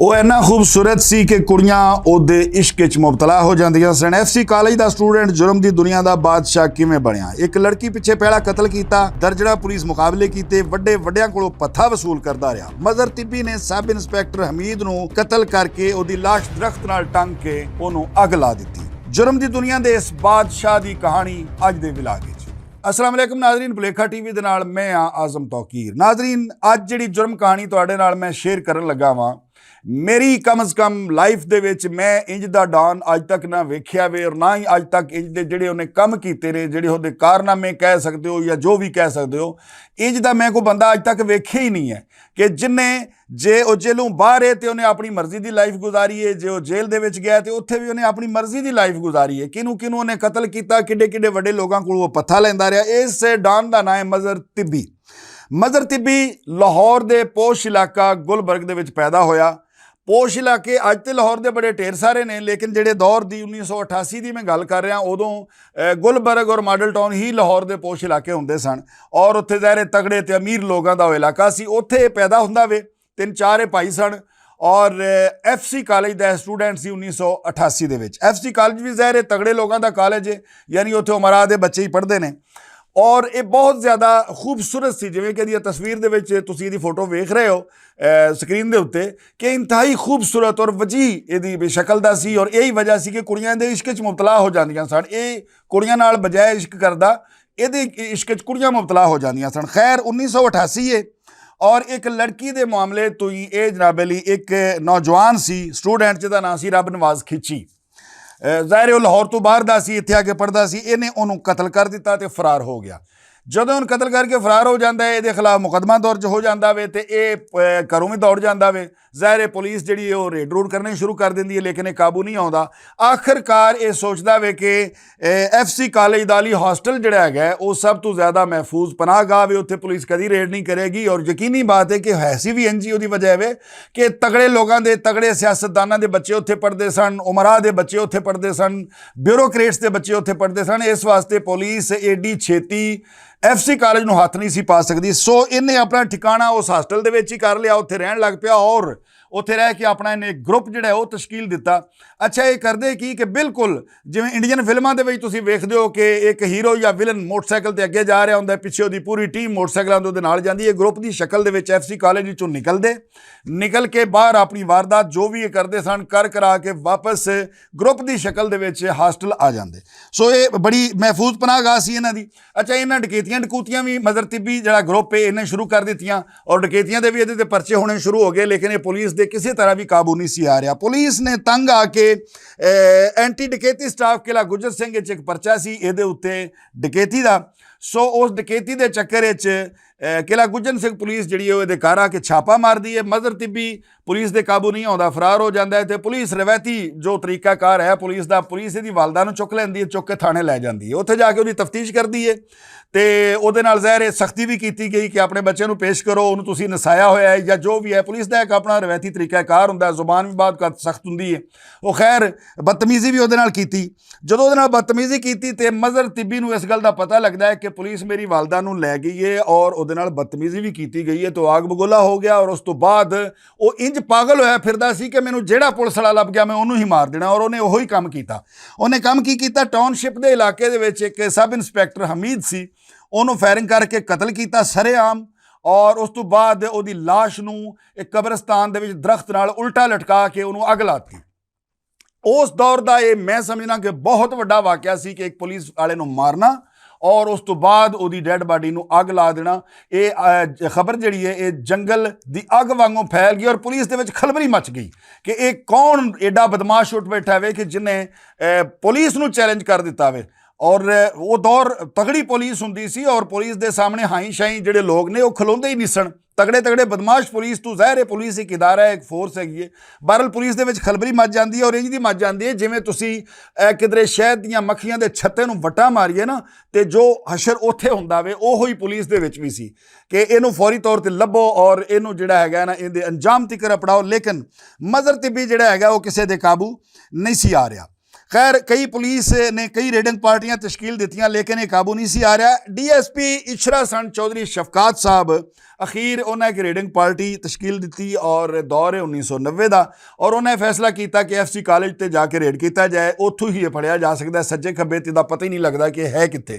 ਉਹ ਇੰਨਾ ਖੂਬਸੂਰਤ ਸੀ ਕਿ ਕੁੜੀਆਂ ਉਹਦੇ ਇਸ਼ਕ ਵਿੱਚ ਮੁਬਤਲਾ ਹੋ ਜਾਂਦੀਆਂ ਸਨ। ਐਫਸੀ ਕਾਲਜ ਦਾ ਸਟੂਡੈਂਟ ਜੁਰਮ ਦੀ ਦੁਨੀਆ ਦਾ ਬਾਦਸ਼ਾਹ ਕਿਵੇਂ ਬਣਿਆ? ਇੱਕ ਲੜਕੀ ਪਿੱਛੇ ਪਹਿਲਾ ਕਤਲ ਕੀਤਾ, ਦਰਜਣਾ ਪੁਲਿਸ ਮੁਕਾਬਲੇ ਕੀਤੇ, ਵੱਡਿਆਂ ਕੋਲੋਂ ਪੱਥਾ ਵਸੂਲ ਕਰਦਾ ਰਿਹਾ। ਮਜ਼ਰ ਤਿੱਬੀ ਨੇ ਸਬ ਇੰਸਪੈਕਟਰ ਹਮੀਦ ਨੂੰ ਕਤਲ ਕਰਕੇ ਉਹਦੀ ਲਾਸ਼ ਦਰਖਤ ਨਾਲ ਟੰਗ ਕੇ ਉਹਨੂੰ ਅੱਗ ਲਾ ਦਿੱਤੀ। ਜੁਰਮ ਦੀ ਦੁਨੀਆ ਦੇ ਇਸ ਬਾਦਸ਼ਾਹ ਦੀ ਕਹਾਣੀ ਅੱਜ ਦੇ ਵਿਲਾਗ ਵਿੱਚ। अस्सलाम वालेकुम नाजरीन, भुलेखा टीवी दे नाल मैं आज़म तौकीर। नाजरीन, अज जिहड़ी जुर्म कहानी तुहाडे नाल मैं शेयर करन लगा वां, मेरी कम अज़ कम लाइफ दे विच मैं इंज दा डॉन अज तक ना वेखिया वे और ना ही अज तक इंज दे जिहड़े उहने काम कीते ने, जिहड़े उहदे कारनामे कह सकते हो या जो भी कह सकते हो, इंज दा मैं कोई बंदा अज तक वेखिया ही नहीं है कि जिन्हें जे वो जेलों बाहर है तो उन्हें अपनी मर्जी की लाइफ गुजारी है, जो जेल दे विच गया तो उत्थे भी उन्हें अपनी मर्जी की लाइफ गुजारी है। किनू किनू उन्हें कतल किया, किड्डे किड्डे वड्डे लोगों को वो पत्था लैंदा रहा। इस डॉन का नाम है मज़र तिब्बी। मज़र तिब्बी लाहौर के पोश इलाका गुलबर्ग दे विच पैदा होया। पोश इलाके अज तो लाहौर के बड़े ढेर सारे ने, लेकिन जेडे दौर की 1988 की मैं गल कर रहा, उदों गुलबर्ग और मॉडल टाउन ही लाहौर के पोश इलाके होंदे सन और उत्थे ज़ाहिर तगड़े ते अमीर लोगों का इलाका सी। उत्थे पैदा हुंदा वे, 3-4 भाई सन और एफसी कालेज का स्टूडेंट सी 1988 दे विच। एफसी कालेज भी ज़ाहिर तगड़े लोगों का कालेज है, यानी उत्थे उमरा दे बच्चे ही पढ़ते हैं और ये बहुत ज़्यादा खूबसूरत सी, जिवें कि तस्वीर दे विच तुसीं इहदी फोटो वेख रहे हो स्क्रीन दे उत्ते कि इंतहाई खूबसूरत और वजीह इहदी शक्ल दा सी और यही वजह सी कि कुड़ियां दे इश्क च मुबतला हो जांदियां सन। ये कुड़ियां नाल बजाय इश्क करदा, इहदे इश्क च कुड़ियां मुबतला हो जांदियां सन। खैर 1988 है और एक लड़की के मामले तो ही ये जनाब अली एक नौजवान सी स्टूडेंट जिहदा नाम सी रब नवाज खिची। ज़ाहिर है लाहौर तो बाहर दा सी, इत्थे आके पढ़दा सी। इहने उहनूं कतल कर दिता ते फरार हो गया। जदों उहनूं कतल करके फरार हो जाता है, इहदे खिलाफ मुकदमा दर्ज हो जाता वे ते घरों भी दौड़ जाता वे। ज़ाहिर है पुलिस जिहड़ी वो रेड रूड करने शुरू कर देंदी है, लेकिन ये काबू नहीं आउंदा। आखिरकार ये सोचदा वे कि एफसी कालेज दा अली हॉस्टल जिहड़ा हैगा वो सब तो ज़्यादा महफूज पनाहगाह वे, उत्थे पुलिस कदी रेड नहीं करेगी। और यकीनी बात है कि हैसी भी एनजीओ की वजह है कि तगड़े लोगों के, तगड़े सियासतदानों के बच्चे उत्थे पढ़ते सन, उमरा के बच्चे उत्थे पढ़ते सन, ब्यूरोक्रेट्स के बच्चे उत्थे पढ़ते सन। इस वास्ते पुलिस एडी छेती एफसी कालेज नूं हत्थ नहीं सी पा सकती। सो इन्हें अपना ठिकाना उस हॉस्टल दे विच ही कर लिया, उत्थे रहन लग पिया और उत्थे रह के अपना इन्हें ग्रुप जिहड़ा है वो तश्कील दिता। अच्छा, ये करदे की कि बिल्कुल जिवें इंडियन फिल्मां दे विच तुसीं वेखदे हो कि एक हीरो या विलन मोटरसाइकिल ते अगे जा रहा हुंदा, पिछे उहदी पूरी टीम मोटरसाइकिलों दे नाल जांदी है। ग्रुप की शक्ल दे विच एफसी कालेज विचों निकल के बाहर अपनी वारदात जो भी ये करते सन कर करा के वापस ग्रुप की शक्ल दे विच हॉस्टल आ जाते। सो ये बड़ी महफूज पनाहगाह सी इन्हां दी। अच्छा, इन्हां डकैतियां भी मज़र तिब्बी जिहड़ा ग्रुप है इन्हें शुरू कर दित्तियां और डकैतियां दे भी इहदे ते परचे होने शुरू हो गए, लेकिन ये पुलिस दे किसी तरह भी काबू नहीं सी आ रहा। पुलिस ने तंग आके एंटी डकैती स्टाफ किला गुजर सिंह एक परचा सी इहदे उत्ते डकैती दा। सो उस डकैती के चक्कर किला गुजर सिंह पुलिस जिहड़ी है इहदे घर आके छापा मारदी है। मज़र तिब्बी पुलिस दे काबू नहीं आउंदा, फरार हो जाता है। तो पुलिस रवायती जो तरीकाकार है पुलिस का, पुलिस इहदी वालदा नूं चुक लैंदी है, चुक के थाने लै जांदी है, उत्थे जाके उहदी तफ्तीश करदी है तो उहदे नाल ज़ाहिर सख्ती भी की गई कि अपने बच्चे नूं पेश करो, उहनूं तुसीं नसाया होया है या जो भी है। पुलिस का एक अपना रवायती तरीकाकार हुंदा है, जुबान भी बहुत सख्त हुंदी है। वो खैर बदतमीजी भी उहदे नाल कीती। जदों उहदे नाल बदतमीजी कीती ते मज़र तिब्बी नूं इस गल दा पता लगदा है कि पुलिस मेरी वालदा नूं लै गई है और उहदे नाल बदतमीजी भी की गई है। तो आग बगोला हो गया और उस तो बाद वो इंज पागल होया फिरदा सी कि मैनूं जिहड़ा पुलिस वाला लभ गया मैं उहनूं ही मार देना। और उहने उही काम कीता। उहने काम की कीता, टाउनशिप के इलाके दे विच एक सब इंस्पैक्टर हमीद सी, उन्होंने फायरिंग करके कतल किया सरेआम और उस तो बाद उहदी लाश नूं एक कब्रिस्तान दे विच दरख्त नाल उल्टा लटका के उन्होंने अग लाती। उस दौर का ये मैं समझना कि बहुत वड्डा वाकया सी कि एक पुलिस वाले नूं मारना और उस तो बाद उहदी डेड बॉडी नूं अग ला देना। ये खबर जिहड़ी है ये जंगल दी अग वांगों फैल गई और पुलिस दे विच खलबली मच गई कि एक कौन एडा बदमाश उठ बैठा वे कि जिन्हें पुलिस नूं चैलेंज कर दिता वे। और वो दौर तगड़ी पुलिस हुंदी सी और पुलिस के सामने हाई शाई जिहड़े लोग ने वो खलोंदे ही नहीं सन। तगड़े तगड़े बदमाश पुलिस तो ज़ाहिर है पुलिस एक इदारा है, एक फोर्स हैगी है। बहरहाल पुलिस दे विच खलबली मच जाती है और इंज दी मच जाती है जिवें तुसीं किधरे शहद दीयां मक्खियां दे छत्ते नूं वट्टा मारीए ना ते जो हशर उत्थे हुंदा वे ओहो ही पुलिस दे विच भी सी कि इहनूं फौरी तौर ते लभो और इहनूं जिहड़ा हैगा ना इहदे अंजाम तिकर अपड़ाओ। लेकिन मज़र तिब्बी जिहड़ा हैगा वो किसी दे काबू नहीं सी आ रहा। खैर कई पुलिस ने कई रेडिंग पार्टियां तश्कील दित्तियां लेकिन ये काबू नहीं सी आ रहा। DSP इशरा सन चौधरी शफकात साहब अखीर उन्हें एक रेडिंग पार्टी तश्कील दी और दौर है 1990 का और उन्हें फैसला किया कि FC कॉलेज से जाके रेड किया जाए। उत्थों ही फड़िया जा सकता है, सज्जे खब्बे तो पता ही नहीं लगता कि है कित्थे।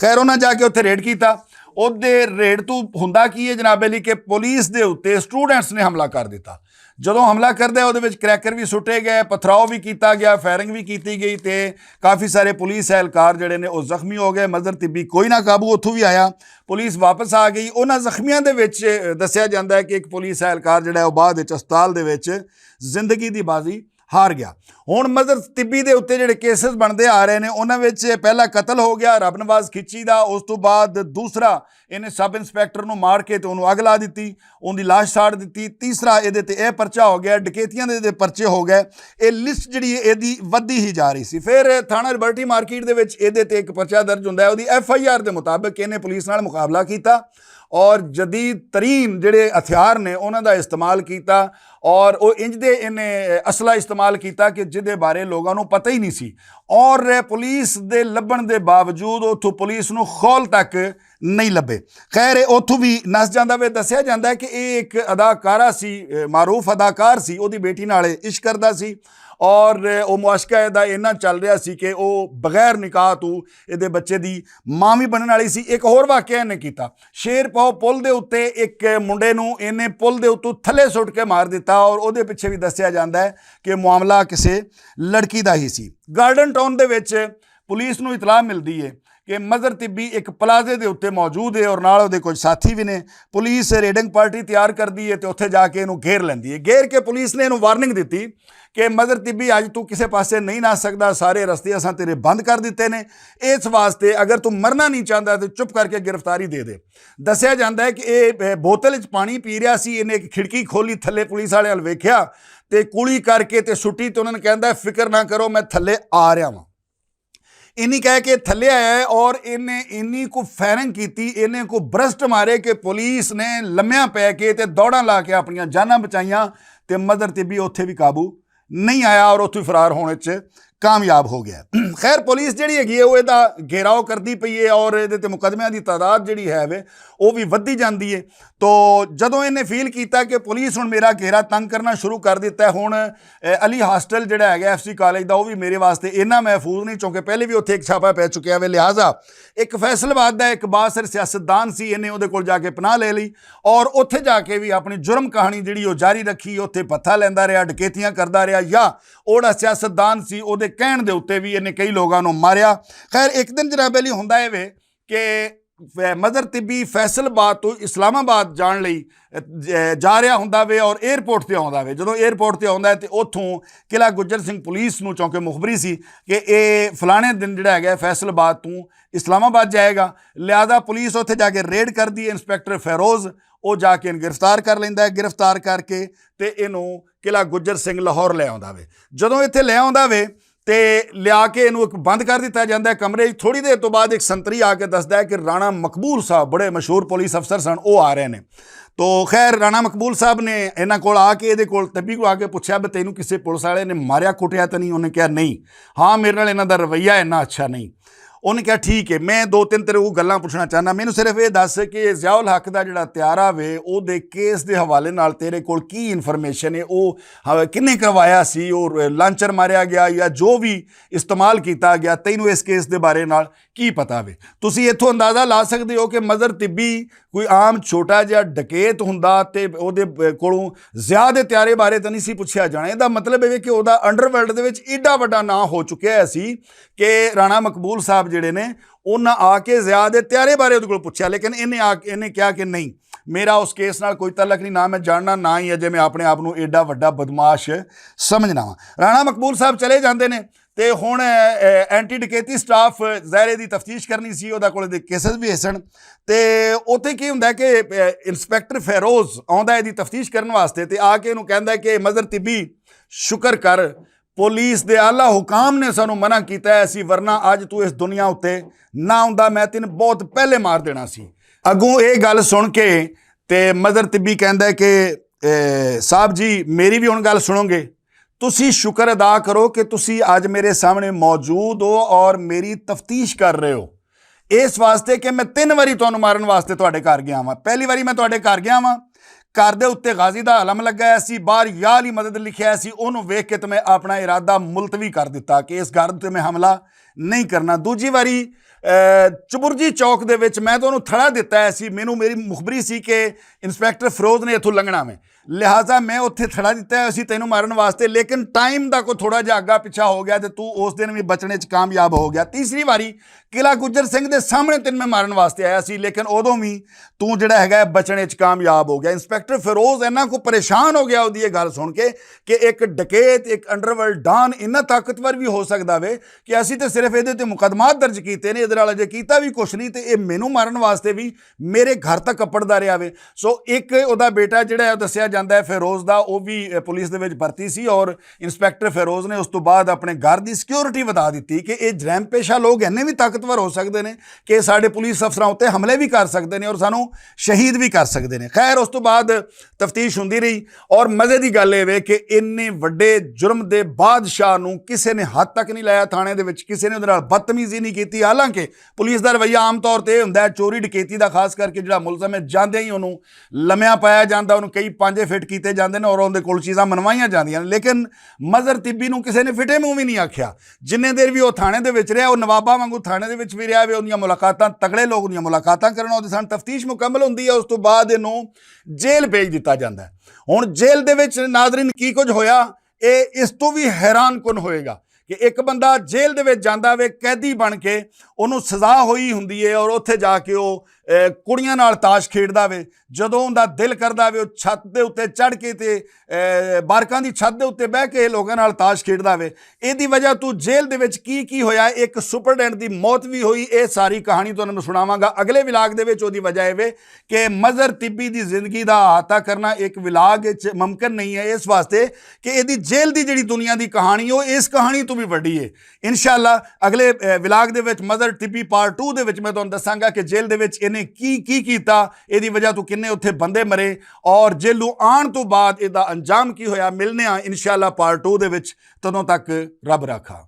खैर उन्हें जाके उत्थे रेड किया। ਉਹਦੇ रेड तो हुंदा की है जनाब अली कि पुलिस के उत्ते स्टूडेंट्स ने हमला कर दिता। ਜਦੋਂ ਹਮਲਾ ਕਰਦਾ ਉਹਦੇ ਵਿੱਚ ਕਰੈਕਰ ਵੀ ਸੁੱਟੇ ਗਏ, ਪਥਰਾਓ ਵੀ ਕੀਤਾ ਗਿਆ, ਫਾਇਰਿੰਗ ਵੀ ਕੀਤੀ ਗਈ ਤੇ ਕਾਫੀ ਸਾਰੇ ਪੁਲਿਸ ਅਹਿਲਕਾਰ ਜਿਹੜੇ ਨੇ ਉਹ ਜ਼ਖਮੀ ਹੋ ਗਏ। ਮਜ਼ਰ ਤਿੱਬੀ ਕੋਈ ਨਾ ਕਾਬੂ ਉੱਥੋਂ ਵੀ ਆਇਆ, ਪੁਲਿਸ ਵਾਪਸ ਆ ਗਈ। ਉਹਨਾਂ ਜ਼ਖਮੀਆਂ ਦੇ ਵਿੱਚ ਦੱਸਿਆ ਜਾਂਦਾ ਹੈ ਕਿ ਇੱਕ ਪੁਲਿਸ ਅਹਿਲਕਾਰ ਜਿਹੜਾ ਉਹ ਬਾਅਦ ਵਿੱਚ ਹਸਪਤਾਲ ਦੇ ਵਿੱਚ ਜ਼ਿੰਦਗੀ ਦੀ ਬਾਜ਼ੀ हार गया। हुण मज़र तिब्बी के उत्ते जिहड़े केसिस बनते आ रहे हैं उन्हां विच पहला कतल हो गया रब नवाज खिची का, उस तो बाद दूसरा इन्हें सब इंस्पैक्टर नूं मार के तो उन्होंने अग ला दी, उनकी लाश साड़ दी। तीसरा ये ते परचा हो गया, डकैतियां दे परचे हो गए। ये लिस्ट जिहड़ी इहदी वधदी ही जा रही सी। फिर थाना लिबर्टी मार्केट दे विच इहदे ते एक परचा दर्ज हुंदा है, उहदी FIR के मुताबिक इन्हें पुलिस नाल मुकाबला किया और जदीद तरीन जिहड़े हथियार ने उन्हां दा इस्तेमाल किया और वो इंज दे इन्हें असला इस्तेमाल किया कि जिहदे बारे लोगों को पता ही नहीं सी। और पुलिस दे लभण दे बावजूद उत्थों पुलिस नूं खौल तक नहीं लभे। खैर उत्थों भी नस जांदा वे। दस्सिया जांदा है कि ये एक अदाकारा सी, मारूफ अदाकार सी, उहदी बेटी नाल इश्क करदा सी और वो मुआशका इहदा इन्ना चल रहा सी कि वो बगैर निकाह तो इहदे बच्चे दी मां भी बनने वाली सी। एक होर वाकिया इन्हें किया, शेर पाओ पुल दे उत्ते एक मुंडे नूं इन्हें पुल दे उत्तों थले सुट के मार दिता और उहदे पिछे भी दस्सिया जांदा है कि मामला किसी लड़की का ही सी। गार्डन टाउन दे विच पुलिस नूं इतलाह मिलती है कि मज़र तिब्बी एक प्लाजे के उत्ते मौजूद है और नाल उहदे कुछ साथी भी ने। पुलिस रेडिंग पार्टी तैयार करती है तो उत्थे जाके इहनूं घेर लैंदी है। घेर के पुलिस ने इहनूं वार्निंग दी कि मज़र तिब्बी अज तू किसी पासे नहीं नस सकदा, सारे रस्ते असां तेरे बंद कर दिते ने, इस वास्ते अगर तू मरना नहीं चाहता तो चुप करके गिरफ्तारी दे दे। दस्सिया जांदा है कि ये बोतल च पानी पी रहा सी, इन्हें एक खिड़की खोली, थल्ले पुलिस वाले हल वेख्या ते कुली करके ते सुट्टी तो उन्होंने कहता है फिक्र ना करो मैं थल्ले आ रहा वां। इन्हीं कह के थल्ले आया है और इन्हें इन्नी को फायरिंग की, इन्हें को ब्रस्ट मारे कि पुलिस ने लम्या पै के ते दौड़ा ला के अपनियां जानां बचाइयां ते मज़र तिब्बी उत्थे भी काबू नहीं आया और उत्थों फरार होने च कामयाब हो गया। खैर पुलिस जिहड़ी हैगी वो इहदा घेराव करती पई है और इहदे ते मुकदमियां दी तादाद जिहड़ी है वे वो भी वधदी जांदी है। तो जदों इन्हें फील किया कि पुलिस हुण मेरा घेरा तंग करना शुरू कर दिता है, हुण अली हॉस्टल जिहड़ा है FC कॉलेज का वो भी मेरे वास्ते इन्ना महफूज नहीं, चूँकि पहले भी उत्थे एक छापा पै चुकिया वे। लिहाजा एक फैसलाबाद का एक बासर सियासतदान सी, इन्हें उहदे कोल जाके पनाह ले ली और उत्थे जाके भी अपनी जुर्म कहानी जिहड़ी वो जारी रखी। उत्थे पत्था लैंदा रहा, डकैतियां करदा रहा, या ओड़ा सियासतदान सी उहदे कहण दे उत्ते भी इन्हें कई लोगों को मारिया। खैर एक दिन जनाब अली हुंदा है वे कि मज़र तिब्बी फैसलाबाद तो इस्लामाबाद जाण लई जा रहा हुंदा वे और एयरपोर्ट से आउंदा वे। जदों एयरपोर्ट से आउंदा है तो उत्थों किला गुज्जर सिंह पुलिस नूं चौंके मुखबरी सी कि ये फलाने दिन जिहड़ा हैगा फैसलाबाद तो इस्लामाबाद जाएगा। लिहाजा पुलिस उत्थे जाके रेड कर दी। इंस्पैक्टर फैरोज़ वो जाके गिरफ्तार कर लैंदा है। गिरफ्तार करके ते इहनूं किला गुज्जर सिंह लाहौर ले आउंदा वे। जदों इत्थे ले आउंदा वे ते लिया के इनू एक बंद कर दिता जाता है कमरे। थोड़ी देर तो बाद एक संतरी आके दसदा है कि राणा मकबूल साहब बड़े मशहूर पुलिस अफसर सन, वो आ रहे हैं। तो खैर राणा मकबूल साहब ने इन्हों को आके ये कोल तब्बी को आके पूछा भी तेनू किसी पुलिस वाले ने मारिया कुटिया तो नहीं? उन्हें कहा नहीं, हाँ मेरे नाल इन्हां दा रवैया इन्ना अच्छा नहीं। उन्हें कहा ठीक है, मैं दो तीन तेरे को गल्लां पुछना चाहना, मैनू सिर्फ ये दस कि ज़ियाउल हक का जिहड़ा त्यारा वे वो केस के हवाले नाल तेरे कोल की इन्फॉर्मेशन है, वो किन्ने करवाया सी और लांचर मारिया गया या जो भी इस्तेमाल किया गया, तैनू इस केस के बारे नाल की पता वे? तुसीं इत्थों अंदाज़ा ला सकते हो कि मज़र तिब्बी कोई आम छोटा जिहा डकैत हुंदा ते उहदे कोलों ज़िया दे त्यारे बारे तो नहीं सी पुछया जाना। इहदा मतलब है कि उहदा अंडरवर्ल्ड दे विच एडा वड्डा नां हो चुकिया सी कि राणा मकबूल साहब जिहड़े ने उन्हां आके ज़िया दे त्यारे बारे उहदे कोल पुछया, लेकिन इन्हें कहा कि नहीं मेरा उस केस नाल कोई तलक नहीं, ना मैं जानना ना ही अजे मैं अपने आप नूं एडा वड्डा बदमाश समझना वा। राणा मकबूल साहब चले जाते हैं तो हुण एंटी डकैती स्टाफ ज़ाहिर दी तफ्तीश करनी सी, उहदे कोल केसेस भी हैसन। तो उत्थे की हुंदा कि इंस्पैक्टर फैरोज़ आउंदा इहदी तफ्तीश करने वास्ते ते आके इहनूं कहंदा कि मज़र तिब्बी शुक्र कर पुलिस दे आला हुकाम ने सानू मना किया है सी, वरना अज तू इस दुनिया उत्ते ना आउंदा मैं तेन बहुत पहले मार देना सी। अगों ये गल सुन के ते मज़र तिब्बी कहंदा कि साहब जी मेरी भी हुण गल सुनोगे? ਤੁਸੀਂ ਸ਼ੁਕਰ ਅਦਾ ਕਰੋ ਕਿ ਤੁਸੀਂ ਅੱਜ ਮੇਰੇ ਸਾਹਮਣੇ ਮੌਜੂਦ ਹੋ ਔਰ ਮੇਰੀ ਤਫਤੀਸ਼ ਕਰ ਰਹੇ ਹੋ। ਇਸ ਵਾਸਤੇ ਕਿ ਮੈਂ 3 ਵਾਰੀ ਤੁਹਾਨੂੰ ਮਾਰਨ ਵਾਸਤੇ ਤੁਹਾਡੇ ਘਰ ਗਿਆ ਵਾਂ। ਪਹਿਲੀ ਵਾਰੀ ਮੈਂ ਤੁਹਾਡੇ ਘਰ ਗਿਆ ਵਾਂ, ਘਰ ਦੇ ਉੱਤੇ ਗਾਜ਼ੀ ਦਾ ਹਲਮ ਲੱਗਾ ਹੋਇਆ ਸੀ, ਬਾਹਰ ਯਾ ਅਲੀ ਮਦਦ ਲਿਖਿਆ ਸੀ। ਉਹਨੂੰ ਵੇਖ ਕੇ ਤੇ ਮੈਂ ਆਪਣਾ ਇਰਾਦਾ ਮੁਲਤਵੀ ਕਰ ਦਿੱਤਾ ਕਿ ਇਸ ਘਰ ਤੇ ਮੈਂ ਹਮਲਾ ਨਹੀਂ ਕਰਨਾ। ਦੂਜੀ ਵਾਰੀ ਚਬੁਰਜੀ ਚੌਕ ਦੇ ਵਿੱਚ ਮੈਂ ਤੁਹਾਨੂੰ ਥੜਾ ਦਿੱਤਾ ਹੋਇਆ ਸੀ। ਮੈਨੂੰ ਮੇਰੀ ਮੁਖਬਰੀ ਸੀ ਕਿ ਇੰਸਪੈਕਟਰ ਫਿਰੋਜ਼ ਨੇ ਇੱਥੋਂ ਲੰਘਣਾ ਵੇ, ਲਿਹਾਜ਼ਾ ਮੈਂ ਉੱਥੇ ਥੜਾ ਦਿੱਤਾ ਹੋਇਆ ਸੀ ਤੈਨੂੰ ਮਾਰਨ ਵਾਸਤੇ। ਲੇਕਿਨ ਟਾਈਮ ਦਾ ਕੋਈ ਥੋੜਾ ਜਿਹਾ ਅੱਗਾ ਪਿੱਛਾ ਹੋ ਗਿਆ ਤੇ ਤੂੰ ਉਸ ਦਿਨ ਵੀ ਬਚਣੇ 'ਚ ਕਾਮਯਾਬ ਹੋ ਗਿਆ। ਤੀਸਰੀ ਵਾਰੀ ਕਿਲਾ ਗੁੱਜਰ ਸਿੰਘ ਦੇ ਸਾਹਮਣੇ ਤੈਨੂੰ ਮੈਂ ਮਾਰਨ ਵਾਸਤੇ ਆਇਆ ਸੀ, ਲੇਕਿਨ ਉਦੋਂ ਵੀ ਤੂੰ ਜਿਹੜਾ ਹੈਗਾ ਬਚਣੇ 'ਚ ਕਾਮਯਾਬ ਹੋ ਗਿਆ। ਇੰਸਪੈਕਟਰ ਫਿਰੋਜ਼ ਇੰਨਾ ਕੁ ਪਰੇਸ਼ਾਨ ਹੋ ਗਿਆ ਉਹਦੀ ਇਹ ਗੱਲ ਸੁਣ ਕੇ ਕਿ ਇੱਕ ਡਕੈਤ, ਇੱਕ ਅੰਡਰਵਰਲਡ ਡਾਨ ਇੰਨਾ ਤਾਕਤਵਰ ਵੀ ਹੋ ਸਕਦਾ ਵੇ ਕਿ ਅਸੀਂ ਤਾਂ ਸਿਰਫ ਇਹਦੇ 'ਤੇ ਮੁਕੱਦਮਾਤ ਦਰਜ ਕੀਤੇ ਨੇ, ਇਹਦੇ ਨਾਲ ਅਜੇ ਕੀਤਾ ਵੀ ਕੁਛ ਨਹੀਂ, ਤੇ ਇਹ ਮੈਨੂੰ ਮਾਰਨ ਵਾਸਤੇ ਵੀ ਮੇਰੇ ਘਰ ਤੱਕ ਅੱਪੜਦਾ ਰਿਹਾ ਵੇ। ਸੋ ਇੱਕ ਉਹਦਾ ਬੇਟਾ ਜਿਹੜਾ ਦੱਸਿਆ ਜਾਂਦਾ ਹੈ ਫਿਰੋਜ਼ ਦਾ, ਉਹ ਵੀ ਪੁਲਿਸ ਦੇ ਵਿੱਚ ਭਰਤੀ ਸੀ ਔਰ ਇੰਸਪੈਕਟਰ ਫਿਰੋਜ਼ ਨੇ ਉਸ ਤੋਂ ਬਾਅਦ ਆਪਣੇ ਘਰ ਦੀ ਸਿਕਿਉਰਿਟੀ ਵਧਾ ਦਿੱਤੀ ਕਿ ਇਹ ਜਰਮ ਪੇਸ਼ਾ ਲੋਕ ਇੰਨੇ ਵੀ ਤਾਕਤਵਰ ਹੋ ਸਕਦੇ ਨੇ ਕਿ ਸਾਡੇ ਪੁਲਿਸ ਅਫਸਰਾਂ ਉੱਤੇ ਹਮਲੇ ਵੀ ਕਰ ਸਕਦੇ ਨੇ ਔਰ ਸਾਨੂੰ ਸ਼ਹੀਦ ਵੀ ਕਰ ਸਕਦੇ ਨੇ। ਖੈਰ ਉਸ ਤੋਂ ਬਾਅਦ ਤਫਤੀਸ਼ ਹੁੰਦੀ ਰਹੀ ਔਰ ਮਜ਼ੇ ਦੀ ਗੱਲ ਇਹ ਵੇ ਕਿ ਇੰਨੇ ਵੱਡੇ ਜੁਰਮ ਦੇ ਬਾਦਸ਼ਾਹ ਨੂੰ ਕਿਸੇ ਨੇ ਹੱਥ ਤੱਕ ਨਹੀਂ ਲਾਇਆ ਥਾਣੇ ਦੇ ਵਿੱਚ, ਕਿਸੇ ਨੇ ਉਹਦੇ ਨਾਲ ਬਦਤਮੀਜ਼ੀ ਨਹੀਂ ਕੀਤੀ। ਹਾਲਾਂਕਿ ਪੁਲਿਸ ਦਾ ਰਵੱਈਆ ਆਮ ਤੌਰ ਤੇ ਇਹ ਹੁੰਦਾ ਹੈ ਚੋਰੀ ਡਕੈਤੀ ਦਾ, ਖਾਸ ਕਰਕੇ ਜਿਹੜਾ ਮੁਲਜ਼ਮ ਹੈ ਜਾਂਦੇ ਹੀ ਉਹਨੂੰ ਲੰਮਿਆ ਪਾਇਆ ਜਾਂਦਾ, ਉਹਨੂੰ ਕਈ ਪਾਂਜੇ ਫਿੱਟ ਕੀਤੇ ਜਾਂਦੇ ਨੇ ਔਰ ਉਹਦੇ ਕੋਲ ਚੀਜ਼ਾਂ ਮਨਵਾਈਆਂ ਜਾਂਦੀਆਂ ਨੇ। ਲੇਕਿਨ ਮਜ਼ਹਰ ਤਿੱਬੀ ਨੂੰ ਕਿਸੇ ਨੇ ਫਿੱਟੇ ਮੂੰਹ ਵੀ ਨਹੀਂ ਆਖਿਆ। ਜਿੰਨੇ ਦੇਰ ਵੀ ਉਹ ਥਾਣੇ ਦੇ ਵਿੱਚ ਰਿਹਾ, ਉਹ ਨਵਾਬਾਂ ਵਾਂਗੂ ਥਾਣੇ ਦੇ ਵਿੱਚ ਵੀ ਰਿਹਾ ਵੇ। ਉਹਦੀਆਂ ਮੁਲਾਕਾਤਾਂ, ਤਗੜੇ ਲੋਕ ਦੀਆਂ ਮੁਲਾਕਾਤਾਂ ਕਰਨ ਆਉਂਦੇ ਸਨ। ਤਫਤੀਸ਼ ਮੁਕੰਮਲ ਹੁੰਦੀ ਹੈ, ਉਸ ਤੋਂ ਬਾਅਦ ਇਹਨੂੰ ਜੇਲ੍ਹ ਭੇਜ ਦਿੱਤਾ ਜਾਂਦਾ। ਹੁਣ ਜੇਲ੍ਹ ਦੇ ਵਿੱਚ ਨਾਜ਼ਰੀਨ ਕੀ ਕੁਝ ਹੋਇਆ, ਇਹ ਇਸ ਤੋਂ ਵੀ ਹੈਰਾਨ ਕੁਨ ਹੋਏਗਾ ਕਿ ਇੱਕ ਬੰਦਾ ਜੇਲ੍ਹ ਦੇ ਵਿੱਚ ਜਾਂਦਾ ਵੇ ਕੈਦੀ ਬਣ ਕੇ, ਉਹਨੂੰ ਸਜ਼ਾ ਹੋਈ ਹੁੰਦੀ ਹੈ ਔਰ ਉੱਥੇ ਜਾ ਕੇ ਉਹ ਕੁੜੀਆਂ ਨਾਲ ਤਾਸ਼ ਖੇਡਦਾ ਵੇ। ਜਦੋਂ ਉਹਦਾ ਦਿਲ ਕਰਦਾ ਵੇ ਉਹ ਛੱਤ ਦੇ ਉੱਤੇ ਚੜ੍ਹ ਕੇ ਤੇ ਬਾਰਕਾਂ ਦੀ ਛੱਤ ਦੇ ਉੱਤੇ ਬਹਿ ਕੇ ਲੋਕਾਂ ਨਾਲ ਤਾਸ਼ ਖੇਡਦਾ ਵੇ। ਇਹਦੀ ਵਜ੍ਹਾ ਤੂੰ ਜੇਲ੍ਹ ਦੇ ਵਿੱਚ ਕੀ ਹੋਇਆ, ਇੱਕ ਸੁਪਰਡੈਂਟ ਦੀ ਮੌਤ ਵੀ ਹੋਈ। ਇਹ ਸਾਰੀ ਕਹਾਣੀ ਤੁਹਾਨੂੰ ਸੁਣਾਵਾਂਗਾ ਅਗਲੇ ਵਿਲਾਗ ਦੇ ਵਿੱਚ। ਉਹਦੀ ਵਜ੍ਹਾ ਇਹ ਵੇ ਕਿ ਮਜ਼ਹਰ ਤਿੱਬੀ ਦੀ ਜ਼ਿੰਦਗੀ ਦਾ ਅਹਾਤਾ ਕਰਨਾ ਇੱਕ ਵਿਲਾਗ 'ਚ ਮੁਮਕਿਨ ਨਹੀਂ ਹੈ, ਇਸ ਵਾਸਤੇ ਕਿ ਇਹਦੀ ਜੇਲ੍ਹ ਦੀ ਜਿਹੜੀ ਦੁਨੀਆ ਦੀ ਕਹਾਣੀ ਉਹ ਇਸ ਕਹਾਣੀ ਤੋਂ ਵੀ ਵੱਡੀ ਹੈ। ਇਨਸ਼ਾਅੱਲਾ ਅਗਲੇ ਵਿਲਾਗ ਦੇ ਵਿੱਚ ਮਜ਼ਹਰ ਤਿੱਬੀ ਪਾਰਟ 2 ਦੇ ਵਿੱਚ ਮੈਂ ਤੁਹਾਨੂੰ ਦੱਸਾਂਗਾ ਕਿ ਜੇਲ੍ਹ ਦੇ ਵਿੱਚ ਇਹਨੇ ਕੀ ਕੀਤਾ, ਇਹਦੀ ਵਜ੍ਹਾ ਤੋਂ ਕਿੰਨੇ ਉੱਥੇ ਬੰਦੇ ਮਰੇ ਔਰ ਜੇਲ੍ਹੋਂ ਆਉਣ ਤੋਂ ਬਾਅਦ ਇਹਦਾ ਅੰਜਾਮ ਕੀ ਹੋਇਆ। ਮਿਲਨੇ ਆ ਇਨਸ਼ਾਅੱਲਾ ਪਾਰਟ 2 ਦੇ ਵਿੱਚ। ਤਦੋਂ ਤੱਕ ਰੱਬ ਰਾਖਾ।